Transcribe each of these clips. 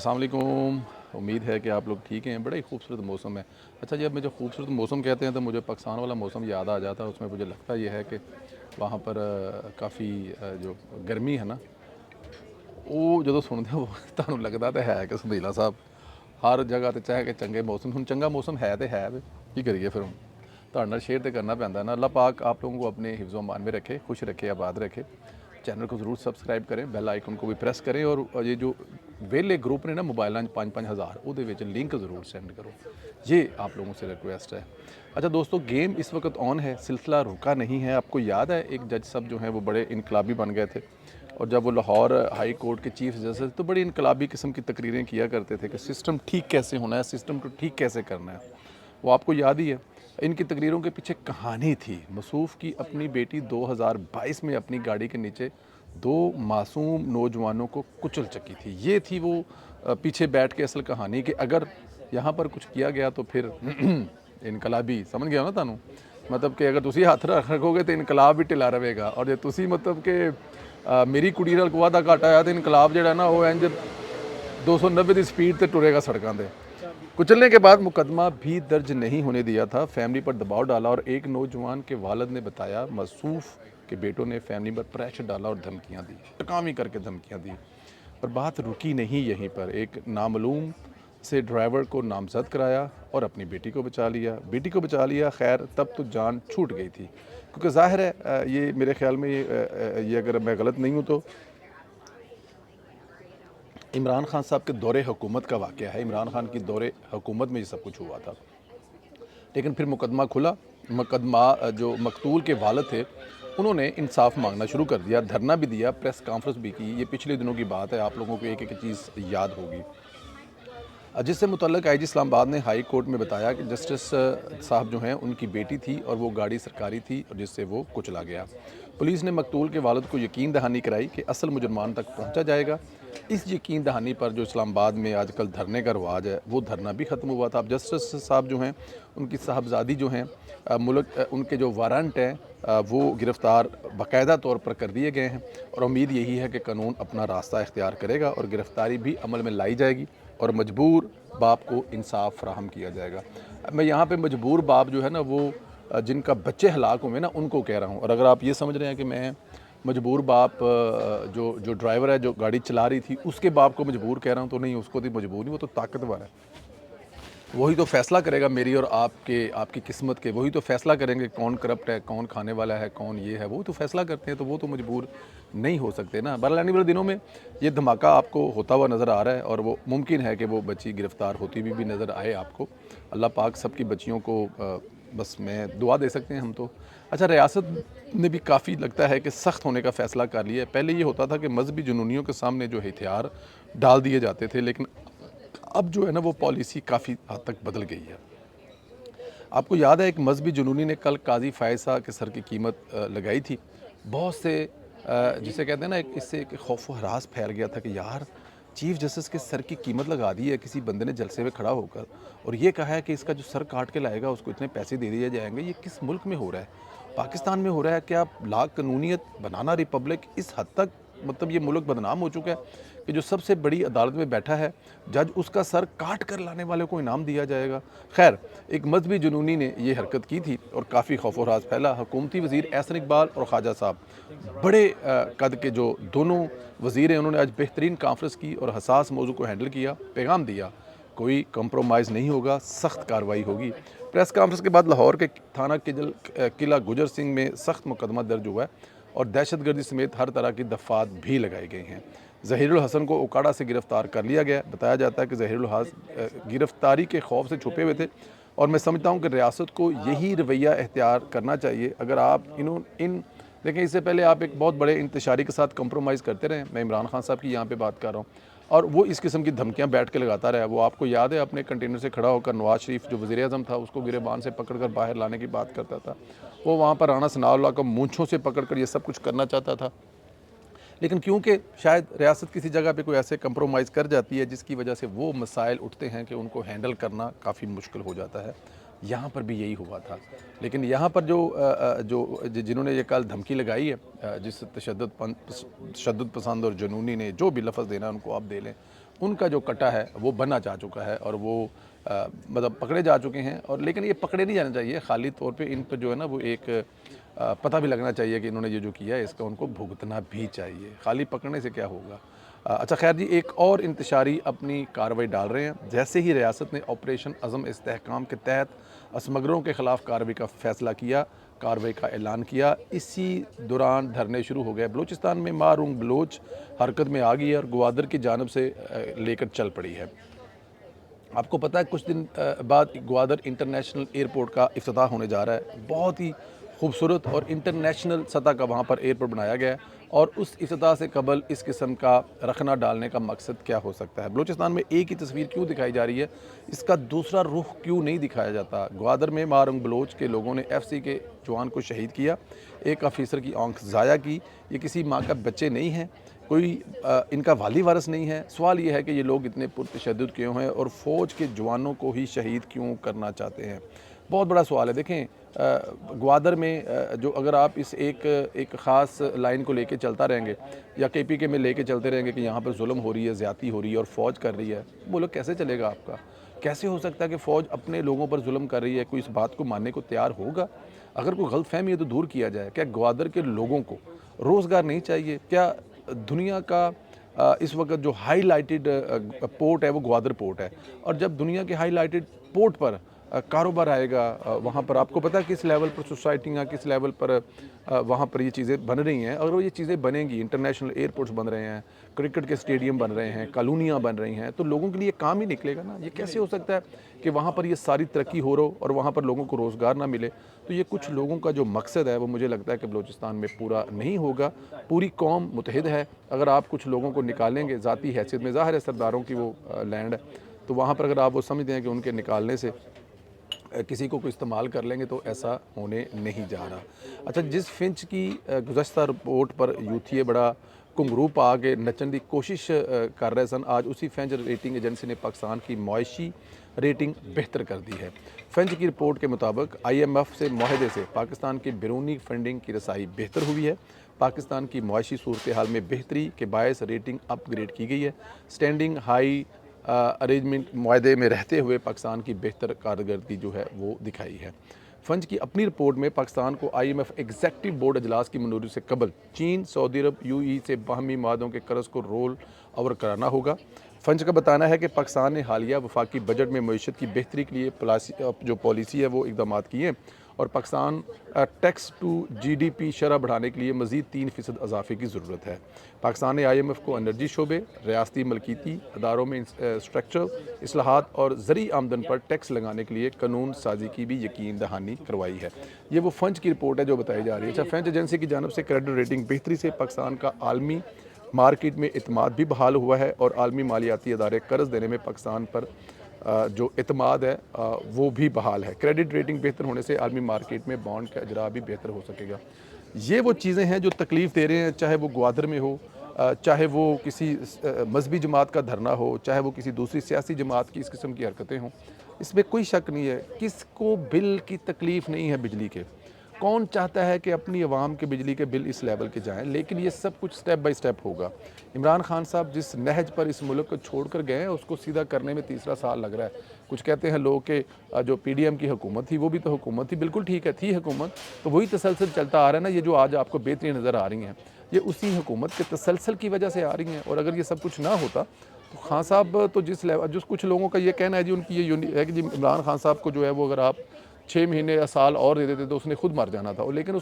अस्सलाम वालेकुम। उम्मीद है कि आप लोग ठीक हैं। बड़ा ही खूबसूरत मौसम है। अच्छा जी, अब मैं जो खूबसूरत मौसम कहते हैं तो मुझे पाकिस्तान वाला मौसम याद आ जाता है। उसमें मुझे लगता ये है कि वहाँ पर काफ़ी जो गर्मी है ना, ਉਹ ਜਦੋਂ ਸੁਣਦੇ ਹੋ ਤੁਹਾਨੂੰ ਲੱਗਦਾ ਤਾਂ ਹੈ ਕਿ ਸੰਧੀਲਾ ਸਾਹਿਬ ਹਰ ਜਗ੍ਹਾ ਤੇ ਚਾਹੇ ਕਿ ਚੰਗੇ ਮੌਸਮ ਹੁਣ ਚੰਗਾ ਮੌਸਮ ਹੈ ਤੇ ਹੈ ਵੇ ਕੀ ਕਰੀਏ ਫਿਰ ਹੁਣ ਤੁਹਾਡੇ ਨਾਲ शेयर तो करना पैंदा ना। अल्लाह पाक आप लोगों को अपने हिफ्ज़ मान में रखे, खुश रखे, आबाद रखे। चैनल को ज़रूर सब्सक्राइब करें, बेल आइकन को भी प्रेस करें और ये जो वेले ग्रुप ने ना मोबाइलों 5-5 हज़ार ਉਹਦੇ ਵਿੱਚ लिंक ज़रूर सेंड करो, ये आप लोगों से रिक्वेस्ट है। अच्छा दोस्तों, गेम इस वक्त ऑन है, सिलसिला रुका नहीं है। आपको याद है एक जज साहब जो हैं वो बड़े इनकलाबी बन गए थे और जब वो लाहौर हाई कोर्ट के चीफ जस्टिस तो बड़ी इनकलाबी किस्म की तकरीरें किया करते थे कि सिस्टम ठीक कैसे होना है, सिस्टम को ठीक कैसे करना है। वो आपको याद ही है। इनकी तकरीरों के पीछे कहानी थी। मसूफ़ की अपनी बेटी 2022 में अपनी गाड़ी के नीचे 2 मासूम नौजवानों को कुचल चुकी थी। ये थी वो पीछे बैठ के असल कहानी कि अगर यहाँ पर कुछ किया गया तो फिर इनकलाबी समझ गया ना तानू, मतलब कि अगर तुसी हथ रखोगे तो इनकलाब भी ढिला रहेगा और जो तुसी मतलब कि मेरी कुड़ी नाल वादा घाटा आया तो इनकलाब जिहड़ा ना वो इंज 290 की स्पीड से टुरेगा सड़कों पर। कुचलने के बाद मुकदमा भी दर्ज नहीं होने दिया था, फैमिली पर दबाव डाला और एक नौजवान के वालिद ने बताया मसूफ़ के बेटों ने फैमिली पर प्रेशर डाला और धमकियां दी, टकामी करके धमकियां दी। पर बात रुकी नहीं यहीं पर। एक नामालूम से ड्राइवर को नामजद कराया और अपनी बेटी को बचा लिया। बेटी को बचा लिया, खैर तब तो जान छूट गई थी, क्योंकि जाहिर है ये मेरे ख्याल में ये अगर मैं गलत नहीं हूँ तो इमरान खान साहब के दौरे हुकूमत का वाक़या है। इमरान खान की दौरे हुकूमत में ये सब कुछ हुआ था, लेकिन फिर मुकदमा खुला। मुकदमा जो मकतूल के वालिद थे उन्होंने इंसाफ मांगना शुरू कर दिया, धरना भी दिया, प्रेस कॉन्फ्रेंस भी की। ये पिछले दिनों की बात है, आप लोगों को एक एक चीज़ याद होगी। जिससे मुतल्लिक़ आईजी इस्लामाबाद ने हाई कोर्ट में बताया कि जस्टिस साहब जो हैं उनकी बेटी थी और वो गाड़ी सरकारी थी और जिससे वो कुचला गया। पुलिस ने मकतूल के वालिद को यकीन दहानी कराई कि असल मुजरमान तक पहुंचा जाएगा। इस यकीन दहानी पर जो इस्लामाबाद में आजकल धरने का रवाज है वो धरना भी ख़त्म हुआ था। अब जस्टिस साहब जो हैं उनकी साहबजादी जो हैं मुल्क उनके जो वारंट हैं वो गिरफ़्तार बाकायदा तौर पर कर दिए गए हैं और उम्मीद यही है कि कानून अपना रास्ता इख्तियार करेगा और गिरफ़्तारी भी अमल में लाई जाएगी और मजबूर बाप को इंसाफ फ़राहम किया जाएगा। मैं यहाँ पे मजबूर बाप जो है ना वो जिनका बच्चे हलाक हुए ना उनको कह रहा हूँ। और अगर आप ये समझ रहे हैं कि मैं मजबूर बाप जो ड्राइवर है जो गाड़ी चला रही थी उसके बाप को मजबूर कह रहा हूँ, तो नहीं, उसको तो मजबूर नहीं, वो तो ताकतवर है। वही तो फ़ैसला करेगा मेरी और आपकी किस्मत के। वही तो फ़ैसला करेंगे कौन करप्ट है, कौन खाने वाला है, कौन ये है, वो तो फ़ैसला करते हैं। तो वो तो मजबूर नहीं हो सकते ना। बहरहाल आने वाले दिनों में ये धमाका आपको होता हुआ नज़र आ रहा है और वो मुमकिन है कि वो बच्ची गिरफ़्तार होती भी नज़र आए आपको। अल्लाह पाक सबकी बच्चियों को बस मैं दुआ दे सकते हैं हम तो। अच्छा, रियासत ने भी काफ़ी लगता है कि सख्त होने का फ़ैसला कर लिया है। पहले ये होता था कि मजहबी जुनूनियों के सामने जो हथियार डाल दिए जाते थे, लेकिन अब जो है ना वो पॉलिसी काफ़ी हद तक बदल गई है। आपको याद है एक मजहबी जुनूनी ने कल काजी फ़ायसा के सर की कीमत लगाई थी। बहुत से जिसे कहते हैं ना इससे एक खौफ व हरास फैल गया था कि यार चीफ़ जस्टिस के सर की कीमत लगा दी है किसी बंदे ने जलसे में खड़ा होकर और ये कहा है कि इसका जो सर काट के लाएगा उसको इतने पैसे दे दिए जाएंगे। ये किस मुल्क में हो रहा है? पाकिस्तान में हो रहा है। क्या ला कानूनियत बनाना रिपब्लिक इस हद तक, मतलब ये मुल्क बदनाम हो चुका है कि जो सबसे बड़ी अदालत में बैठा है जज उसका सर काट कर लाने वाले को इनाम दिया जाएगा। खैर, एक मजहबी जुनूनी ने यह हरकत की थी और काफ़ी खौफ व राज फैला। हुकूमती वज़ीर एहसन इकबाल और ख्वाजा साहब बड़े कद के जो दोनों वज़ीर हैं उन्होंने आज बेहतरीन कॉन्फ्रेंस की और हसास मौजू को हैंडल किया, पैगाम दिया कोई कंप्रोमाइज़ नहीं होगा, सख्त कार्रवाई होगी। प्रेस कॉन्फ्रेंस के बाद लाहौर के थाना किला गुजर सिंह में सख्त मुकदमा दर्ज हुआ है और दहशतगर्दी समेत हर तरह की दफ़ात भी लगाई गई हैं। ज़हीरुल हसन को ओकाड़ा से गिरफ़्तार कर लिया गया। बताया जाता है कि ज़हीरुल हसन गिरफ़्तारी के खौफ से छुपे हुए थे और मैं समझता हूँ कि रियासत को यही रवैया इख्तियार करना चाहिए। अगर आप देखें, इससे पहले आप एक बहुत बड़े इंतशारी के साथ कंप्रोमाइज़ करते रहे। मैं इमरान खान साहब की यहाँ पे बात कर रहा हूँ और वो इस किस्म की धमकियाँ बैठ के लगाता रहा। वो आपको याद है अपने कंटेनर से खड़ा होकर नवाज़ शरीफ जो वज़ीर आज़म था उसको गिरेबान से पकड़ कर बाहर लाने की बात करता था। वो वहाँ पर राना सनाउल्लाह को मूंछों से पकड़ कर ये सब कुछ करना चाहता था, लेकिन क्योंकि शायद रियासत किसी जगह पे कोई ऐसे कंप्रोमाइज़ कर जाती है जिसकी वजह से वो मसाइल उठते हैं कि उनको हैंडल करना काफ़ी मुश्किल हो जाता है। यहाँ पर भी यही हुआ था। लेकिन यहाँ पर जिन्होंने ये कल धमकी लगाई है जिस तशद्दुद पसंद और जुनूनी ने जो भी लफ्ज़ देना उनको आप दे लें, उनका जो कटा है वो बना जा चुका है और वो मतलब पकड़े जा चुके हैं। और लेकिन ये पकड़े नहीं जाना चाहिए खाली तौर पे, इन पर जो है ना वो एक पता भी लगना चाहिए कि इन्होंने ये जो किया है इसका उनको भुगतना भी चाहिए, खाली पकड़ने से क्या होगा। अच्छा खैर जी, एक और इंतशारी अपनी कार्रवाई डाल रहे हैं। जैसे ही रियासत ने ऑपरेशन अज़म इस्तेहकाम के तहत असमगरों के ख़िलाफ़ कार्रवाई का फ़ैसला किया, कार्रवाई का ऐलान किया, इसी दौरान धरने शुरू हो गए। बलूचिस्तान में मारूंग बलोच हरकत में आ गई है और ग्वादर की जानब से लेकर चल पड़ी है। आपको पता है कुछ दिन बाद ग्वादर इंटरनेशनल एयरपोर्ट का इफ्तिताह होने जा रहा है। बहुत ही खूबसूरत और इंटरनेशनल सतह का वहाँ पर एयरपोर्ट बनाया गया है और उस इफ्तिताह से कबल इस किस्म का रखना डालने का मकसद क्या हो सकता है। बलूचिस्तान में एक ही तस्वीर क्यों दिखाई जा रही है, इसका दूसरा रुख क्यों नहीं दिखाया जाता। ग्वादर में मारूंग बलोच के लोगों ने FC के जवान को शहीद किया, एक ऑफिसर की आंख ज़ाया की। ये किसी माँ का बच्चे नहीं हैं, कोई इनका वाली वारस नहीं है। सवाल ये है कि ये लोग इतने पुरतशद्दुद क्यों हैं और फ़ौज के जवानों को ही शहीद क्यों करना चाहते हैं, बहुत बड़ा सवाल है। देखें ग्वादर में जो अगर आप इस एक ख़ास लाइन को लेके चलता रहेंगे या KPK में लेके चलते रहेंगे कि यहाँ पर जुल्म हो रही है, ज़्यादती हो रही है और फ़ौज कर रही है, बोलो कैसे चलेगा आपका। कैसे हो सकता है कि फ़ौज अपने लोगों पर जुल्म कर रही है, कोई इस बात को मानने को तैयार होगा। अगर कोई गलतफहमी है तो दूर किया जाए। क्या ग्वादर के लोगों को रोज़गार नहीं चाहिए? क्या दुनिया का इस वक्त जो हाईलाइटेड पोर्ट है वो ग्वादर पोर्ट है, और जब दुनिया के हाईलाइटेड पोर्ट पर कारोबार आएगा, वहाँ पर आपको पता है किस लेवल पर सोसाइटियाँ, किस लेवल पर वहाँ पर ये चीज़ें बन रही हैं। अगर वो ये चीज़ें बनेंगी, इंटरनेशनल एयरपोर्ट्स बन रहे हैं, क्रिकेट के स्टेडियम बन रहे हैं, कॉलोनियाँ बन रही हैं, तो लोगों के लिए काम ही निकलेगा ना। ये कैसे हो सकता है कि वहाँ पर ये सारी तरक्की हो रहा हो और वहाँ पर लोगों को रोज़गार ना मिले। तो ये कुछ लोगों का जो मकसद है वो मुझे लगता है कि बलूचिस्तान में पूरा नहीं होगा। पूरी कौम मुतहिद है। अगर आप कुछ लोगों को निकालेंगे ज़ाती हैसियत में, ज़ाहिर है सरदारों की वो लैंड है, तो वहाँ पर अगर आप वो समझते हैं कि उनके निकालने से किसी को इस्तेमाल कर लेंगे, तो ऐसा होने नहीं जा रहा। अच्छा, जिस फिंच की गुज़श्ता रिपोर्ट पर यूथिए बड़ा घुंघरू पा के नचन की कोशिश कर रहे सन, आज उसी फिंच रेटिंग एजेंसी ने पाकिस्तान की मुआशी रेटिंग बेहतर कर दी है। फिंच की रिपोर्ट के मुताबिक IMF से माहदे से पाकिस्तान की बैरूनी फंडिंग की रसाई बेहतर हुई है। पाकिस्तान की मुआशी सूरत हाल में बेहतरी के बायस रेटिंग अपग्रेड की गई है। स्टैंडिंग हाई अरेंजमेंट मुआहदे में रहते हुए पाकिस्तान की बेहतर कारकर्दगी जो है वो दिखाई है। फंच की अपनी रिपोर्ट में पाकिस्तान को IMF एग्जेक्टिव बोर्ड अजलास की मंजूरी से कबल चीन, सऊदी अरब, UAE से बाहमी मादों के कर्ज को रोल ओवर कराना होगा। फंच का बताना है कि पाकिस्तान ने हालिया वफाकी बजट में मईशत की बेहतरी के लिए जो पॉलिसी है वो इकदाम किए और पाकिस्तान टैक्स टू GDP शरह बढ़ाने के लिए मज़ीद 3% इजाफे की ज़रूरत है। पाकिस्तान ने IMF को एनर्जी शोबे, रियासती मलकीती अदारों में स्ट्रक्चरल इस्लाहात और ज़री आमदन पर टैक्स लगाने के लिए कानून साजी की भी यकीन दहानी करवाई है। ये वो फंच की रिपोर्ट है जो बताई जा रही है। अच्छा, फंच एजेंसी की जानब से क्रेडिट रेटिंग बेहतरी से पाकिस्तान का आलमी मार्केट में इतमाद भी बहाल हुआ है और आलमी मालियाती अदारे कर्ज देने में पाकिस्तान पर जो इतमाद है वो भी बहाल है। क्रेडिट रेटिंग बेहतर होने से आलमी मार्केट में बॉन्ड का इजरा भी बेहतर हो सकेगा। ये वो चीज़ें हैं जो तकलीफ़ दे रहे हैं, चाहे वो ग्वादर में हो, चाहे वो किसी मजहबी जमात का धरना हो, चाहे वो किसी दूसरी सियासी जमात की इस किस्म की हरकतें हों। इसमें कोई शक नहीं है, किसको बिल की तकलीफ़ नहीं है बिजली के। कौन चाहता है कि अपनी आवाम के बिजली के बिल इस लेवल के जाएं, लेकिन ये सब कुछ स्टेप बाय स्टेप होगा। इमरान खान साहब जिस नहज पर इस मुल्क को छोड़ कर गए हैं उसको सीधा करने में तीसरा साल लग रहा है। कुछ कहते हैं लोग कि जो PDM की हुकूमत थी वो भी तो हुकूमत थी, बिल्कुल ठीक है, थी हुकूमत, तो वही तसलसल चलता आ रहा है ना। ये जो आज आपको बेहतरीन नज़र आ रही हैं ये उसी हुकूमत के तसलसल की वजह से आ रही हैं। और अगर ये सब कुछ ना होता तो खान साहब तो जिस लेवल, जो कुछ लोगों का ये कहना है जी, उनकी ये है कि जी इमरान खान साहब को जो है वो अगर आप 6 महीने या साल और दे देते तो उसने खुद मर जाना था। लेकिन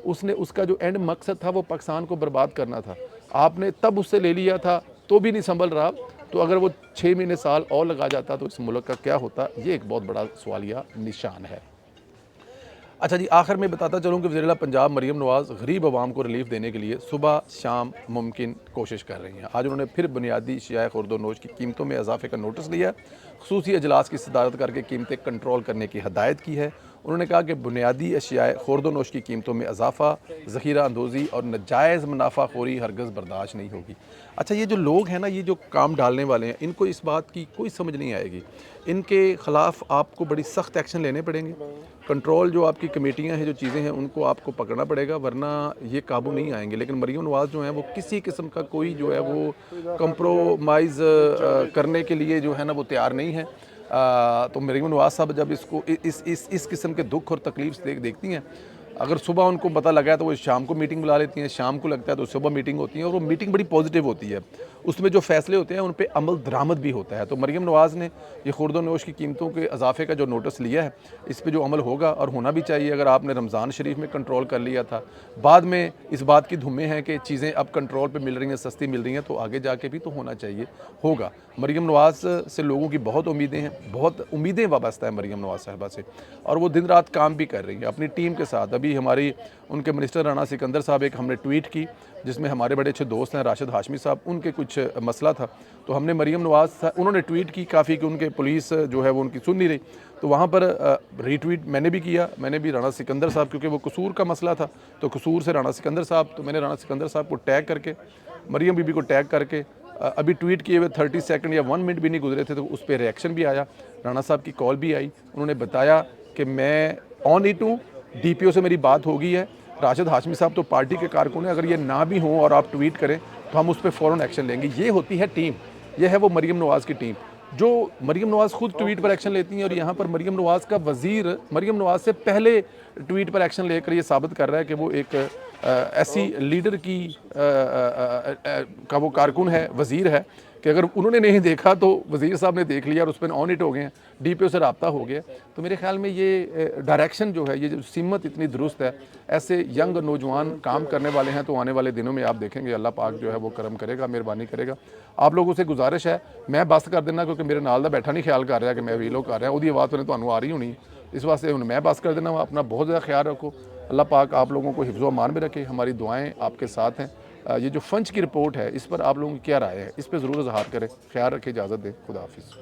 उसने उसका जो एंड मकसद था वो पाकिस्तान को बर्बाद करना था। आपने तब उससे ले लिया था तो भी नहीं संभल रहा, तो अगर वो 6 महीने साल और लगा जाता तो इस मुल्क का क्या होता, ये एक बहुत बड़ा सवालिया निशान है। अच्छा जी, आखिर में बताता चलूँ कि वज़ीर-ए-आला पंजाब मरीम नवाज़ गरीब आवाम को रिलीफ देने के लिए सुबह शाम मुमकिन कोशिश कर रही हैं। आज उन्होंने फिर बुनियादी अशिया खुर्द-व-नोश की कीमतों में इजाफे का नोटिस लिया, ख़ुसूसी अजलास की सदारत करके कीमतें कंट्रोल करने की हदायत की है। उन्होंने कहा कि बुनियादी अशियाए खुर्द-ओ-नोश की कीमतों में इजाफा, ज़ख़ीरा अंदोज़ी और नाजायज़ मुनाफ़ाखोरी हरगिज़ बर्दाश्त नहीं होगी। अच्छा, ये जो लोग हैं ना, ये जो काम डालने वाले हैं, इनको इस बात की कोई समझ नहीं आएगी। इनके ख़िलाफ़ आपको बड़ी सख्त एक्शन लेने पड़ेंगे। कंट्रोल जो आपकी कमेटियाँ हैं, जो चीज़ें हैं, उनको आपको पकड़ना पड़ेगा, वरना ये काबू नहीं आएँगे। लेकिन मरीम नवाज़ जो हैं, वो किसी किस्म का कोई जो है वो कंप्रोमाइज़ करने के लिए जो है ना वो तैयार नहीं है। तो मरीम नवाज़ साहब जब इसको इस किस्म के दुख और तकलीफ देखती हैं, अगर सुबह उनको पता लगा है तो वो शाम को मीटिंग बुला लेती हैं, शाम को लगता है तो सुबह मीटिंग होती है, और वो मीटिंग बड़ी पॉजिटिव होती है। उसमें जो फ़ैसले होते हैं उन पे अमल दरामद भी होता है। तो मरीम नवाज़ ने ये खुर्द-ओ-नोश की कीमतों के इजाफे का जो नोटिस लिया है, इस पे जो अमल होगा और होना भी चाहिए। अगर आपने रमज़ान शरीफ में कंट्रोल कर लिया था, बाद में इस बात की धुम्में हैं कि चीज़ें अब कंट्रोल पे मिल रही हैं, सस्ती मिल रही हैं, तो आगे जाके भी तो होना चाहिए, होगा। मरीम नवाज़ से लोगों की बहुत उम्मीदें हैं, बहुत उम्मीदें वाबस्ता है मरीम नवाज़ साहिबा से, और वो दिन रात काम भी कर रही हैं अपनी टीम के साथ। अभी हमारी उनके मिनिस्टर राना सिकंदर साहब, एक हमने ट्वीट की जिसमें हमारे बड़े अच्छे दोस्त हैं राशिद हाशमी साहब, उनके कुछ मसला था, तो हमने मरीम नवाज़, उन्होंने ट्वीट की काफ़ी कि उनके पुलिस जो है वो उनकी सुन नहीं रही, तो वहाँ पर रीट्वीट मैंने भी किया। मैंने भी राना सिकंदर साहब, क्योंकि वो कसूर का मसला था, तो कसूर से राना सिकंदर साहब, तो मैंने राना सिकंदर साहब को टैग करके, मरीम बीबी को टैग करके अभी ट्वीट किए हुए 30 सेकंड या 1 मिनट भी नहीं गुजरे थे, तो उस पर रिएक्शन भी आया, राना साहब की कॉल भी आई। उन्होंने बताया कि मैं ऑन इट हूँ, DPO से मेरी बात हो गई है, राशिद हाशमी साहब तो पार्टी के कारकुन हैं, अगर ये ना भी हों और आप ट्वीट करें तो हम उस पर फ़ौरन एक्शन लेंगे। ये होती है टीम, ये है वो मरीम नवाज़ की टीम, जो मरीम नवाज़ खुद ट्वीट पर एक्शन लेती हैं, और यहाँ पर मरीम नवाज़ का वज़ीर मरीम नवाज़ से पहले ट्वीट पर एक्शन लेकर ये साबित कर रहा है कि वो एक ऐसी लीडर की का वो कारकुन है, वज़ीर है, कि अगर उन्होंने नहीं देखा तो वज़ीर साहब ने देख लिया और उस पर ऑन इट हो गए हैं, DPO से रब्ता हो गया। तो मेरे ख्याल में ये डायरेक्शन जो है, ये जो सिमत इतनी दुरुस्त है, ऐसे यंग नौजवान काम करने वाले हैं, तो आने वाले दिनों में आप देखेंगे अल्लाह पाक जो है वो करम करेगा, मेहरबानी करेगा। आप लोगों से गुजारिश है, मैं बस कर देना, क्योंकि मेरे नाल दा बैठा नहीं ख्याल कर रहा कि मैं वीलो कर रहा, उसकी आवाज़ तो नहीं आ रही होनी, इस वास्ते हुण मैं बस कर देना। अपना बहुत ज़्यादा ख्याल रखो, अल्लाह पाक आप लोगों को हिफ्ज़ व अमान में रखे, हमारी दुआएँ आपके साथ हैं। ये जो फंच की रिपोर्ट है, इस पर आप लोगों की क्या राय है, इस पर ज़रूर इज़हार करें। ख्याल रखें, इजाज़त दें, खुदा हाफ़िज़।